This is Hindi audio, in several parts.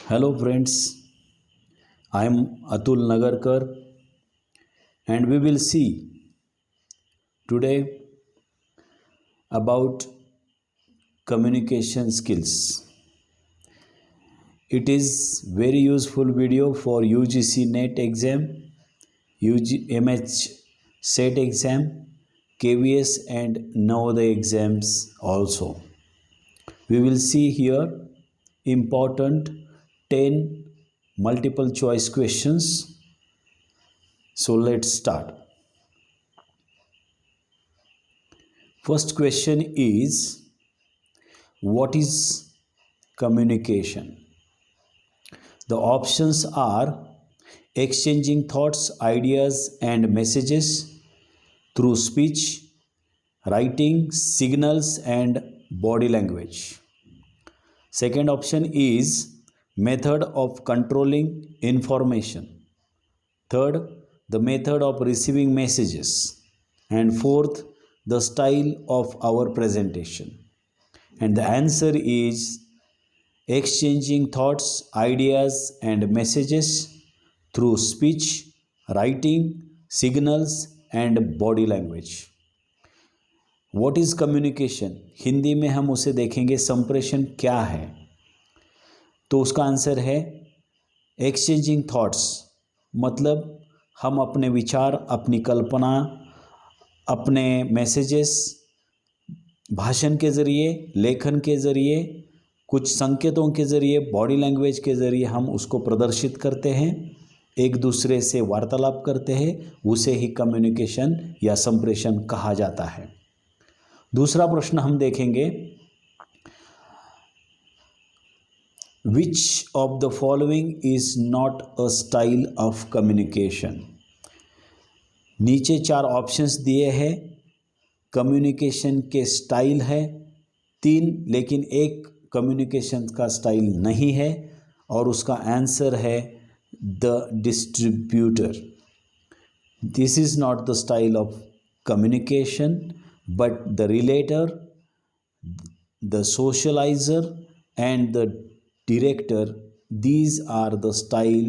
Hello friends, I am Atul Nagarkar and we will see today about communication skills. It is very useful video for UGC NET exam, MH SET exam, KVS and Navodaya exams also. We will see here important 10 multiple choice questions. So let's start. First question is, what is communication? The options are exchanging thoughts, ideas and messages through speech, writing, signals and body language. Second option is method of controlling information. Third, the method of receiving messages. And fourth, the style of our presentation. And the answer is exchanging thoughts, ideas and messages through speech, writing, signals and body language. What is communication? Hindi में हम उसे देखेंगे संप्रेषण क्या है, तो उसका आंसर है एक्सचेंजिंग थॉट्स, मतलब हम अपने विचार, अपनी कल्पना, अपने मैसेजेस भाषण के ज़रिए, लेखन के ज़रिए, कुछ संकेतों के ज़रिए, बॉडी लैंग्वेज के ज़रिए हम उसको प्रदर्शित करते हैं, एक दूसरे से वार्तालाप करते हैं, उसे ही कम्युनिकेशन या संप्रेषण कहा जाता है। दूसरा प्रश्न हम देखेंगे, which of the following is not a style of communication? नीचे 4 ऑप्शंस दिए हैं, कम्युनिकेशन के स्टाइल है 3, लेकिन एक कम्युनिकेशन का स्टाइल नहीं है और उसका आंसर है the distributor. This is not the style of communication but the relater, the socialiser and the director. These are the style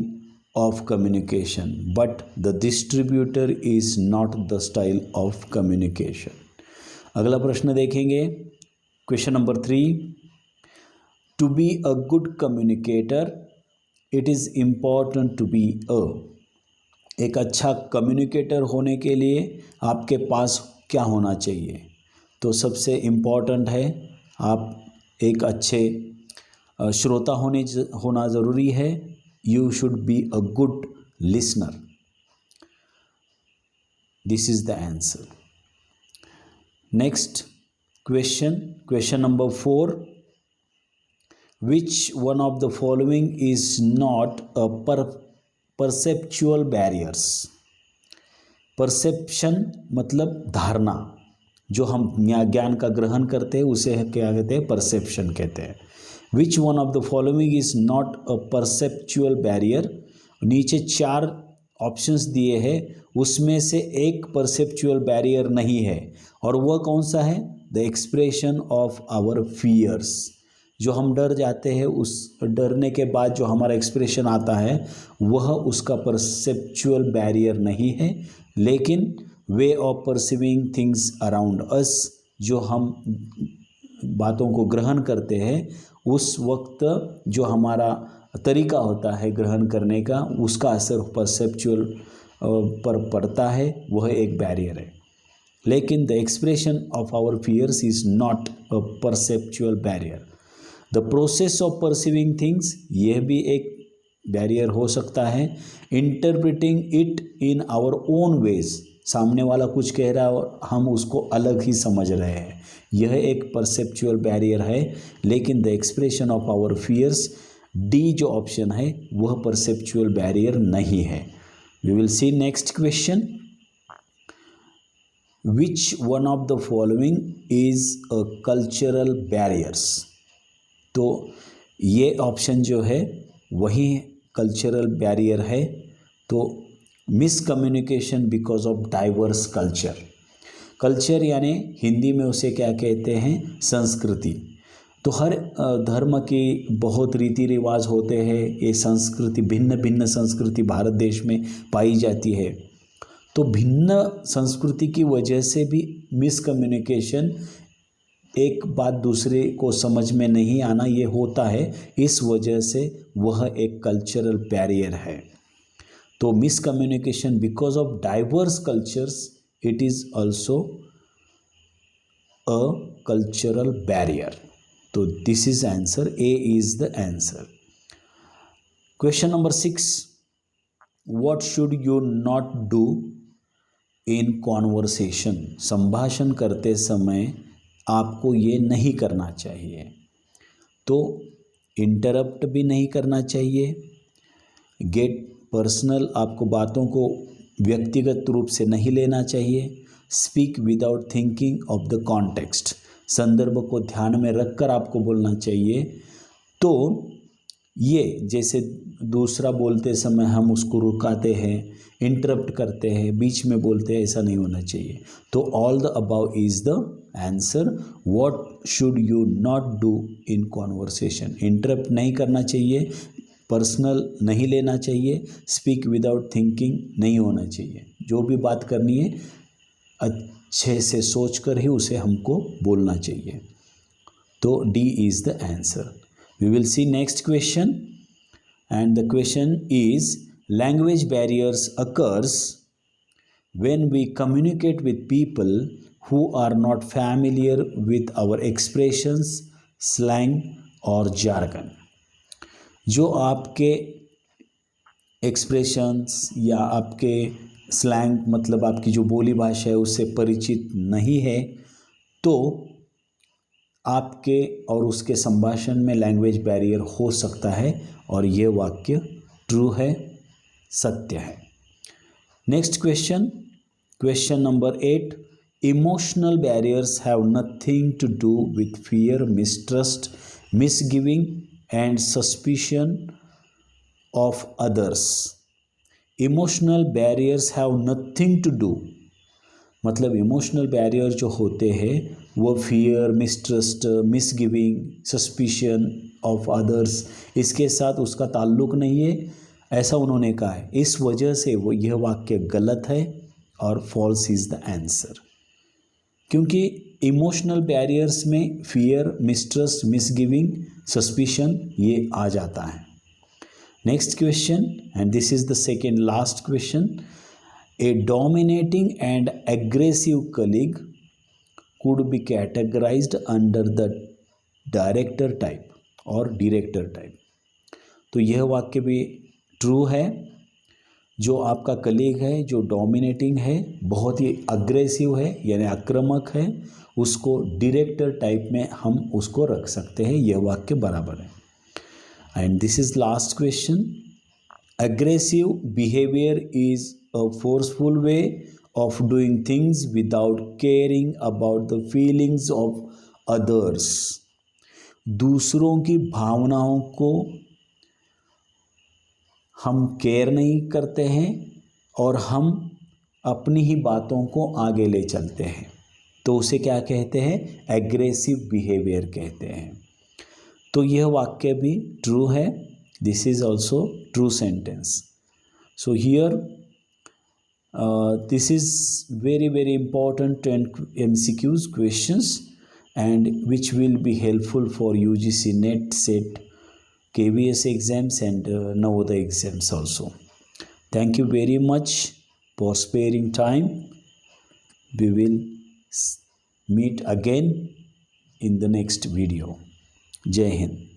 of communication, but the distributor is not the style of communication. अगला प्रश्न देखेंगे, question number 3. To be a good communicator, it is important to be एक अच्छा कम्युनिकेटर होने के लिए आपके पास क्या होना चाहिए? तो सबसे इम्पॉर्टेंट है आप एक अच्छे श्रोता होना ज़रूरी है. You should be a good listener. This is the answer. Next question number 4. Which one of the following is not a perceptual barriers? Perception मतलब धारणा, जो हम ज्ञान का ग्रहण करते हैं उसे क्या कहते हैं? परसेप्शन कहते हैं. विच one of the following is not a perceptual barrier? नीचे 4 ऑप्शंस दिए हैं, उसमें से एक परसेप्चुअल बैरियर नहीं है, और वह कौन सा है? The expression of our fears. जो हम डर जाते हैं, उस डरने के बाद जो हमारा एक्सप्रेशन आता है वह उसका परसेप्चुअल बैरियर नहीं है, लेकिन way of perceiving things around us, जो हम बातों को ग्रहण करते हैं उस वक्त जो हमारा तरीका होता है ग्रहण करने का, उसका असर परसेप्चुअल पर पड़ता है, वह एक बैरियर है. लेकिन the expression of our fears is not a perceptual barrier. The process of perceiving things, यह भी एक बैरियर हो सकता है. Interpreting it in our own ways, सामने वाला कुछ कह रहा है और हम उसको अलग ही समझ रहे हैं, यह एक परसेप्चुअल बैरियर है. लेकिन the expression of our fears, D जो ऑप्शन है, वह परसेप्चुअल बैरियर नहीं है. We will see next question. Which one of the following is a cultural barriers? तो ये ऑप्शन जो है वही कल्चरल बैरियर है. तो miscommunication because of diverse culture. Culture यानी हिंदी में उसे क्या कहते हैं? संस्कृति. तो हर धर्म के बहुत रीति रिवाज होते हैं। ये संस्कृति, भिन्न भिन्न संस्कृति भारत देश में पाई जाती है। तो भिन्न संस्कृति की वजह से भी मिसकम्युनिकेशन, एक बात दूसरे को समझ में नहीं आना, ये होता है। इस वजह से वह एक कल्चरल बैरियर है। तो miscommunication because of diverse cultures, it is also a cultural barrier. तो this is answer, A is the answer. Question number 6, what should you not do in conversation? संभाषण करते समय आपको ये नहीं करना चाहिए। तो इंटरप्ट भी नहीं करना चाहिए, गेट पर्सनल, आपको बातों को व्यक्तिगत रूप से नहीं लेना चाहिए, speak without thinking of the context, संदर्भ को ध्यान में रखकर आपको बोलना चाहिए। तो ये जैसे दूसरा बोलते समय हम उसको रुकाते हैं, इंटरप्ट करते हैं, बीच में बोलते हैं, ऐसा नहीं होना चाहिए। तो all the above is the answer. What should you not do in conversation? Interrupt नहीं करना चाहिए, पर्सनल नहीं लेना चाहिए, स्पीक विदाउट थिंकिंग नहीं होना चाहिए। जो भी बात करनी है अच्छे से सोच कर ही उसे हमको बोलना चाहिए। तो D is the answer. We will see next question, and the question is language barriers occurs when we communicate with people who are not familiar with our expressions, slang or jargon। जो आपके एक्सप्रेशंस या आपके स्लैंग, मतलब आपकी जो बोली भाषा है उससे परिचित नहीं है, तो आपके और उसके संभाषण में लैंग्वेज बैरियर हो सकता है। और ये वाक्य ट्रू है, सत्य है। Next question, question number 8, emotional barriers have nothing to do with fear, mistrust, misgiving and suspicion of others. Emotional barriers have nothing to do, मतलब इमोशनल बैरियर जो होते हैं वो fear, mistrust, misgiving, suspicion of others, इसके साथ उसका ताल्लुक नहीं है, ऐसा उन्होंने कहा है। इस वजह से वो यह वाक्य गलत है और फॉल्स इज द आंसर। क्योंकि इमोशनल बैरियर्स में फियर, मिसट्रस्ट, मिसगिविंग, सस्पिशन ये आ जाता है। Next question, and this is the second last question, A dominating and aggressive colleague could be categorized under the director type और डायरेक्टर टाइप। तो यह वाक्य भी ट्रू है। जो आपका कलीग है, जो डोमिनेटिंग है, बहुत ही अग्रेसिव है यानी आक्रामक है, उसको डायरेक्टर टाइप में हम उसको रख सकते हैं। यह वाक्य बराबर है। And this is last question, aggressive behaviour is a forceful way of doing things without caring about the feelings of others। दूसरों की भावनाओं को हम केयर नहीं करते हैं और हम अपनी ही बातों को आगे ले चलते हैं, तो उसे क्या कहते हैं? एग्रेसिव बिहेवियर कहते हैं। तो यह वाक्य भी ट्रू है। This is also true sentence. So here this is very important and MCQs questions, and which will be helpful for UGC NET, SET, KVS exams and Navodaya exams also. Thank you very much for sparing time. We will meet again in the next video. Jai Hind.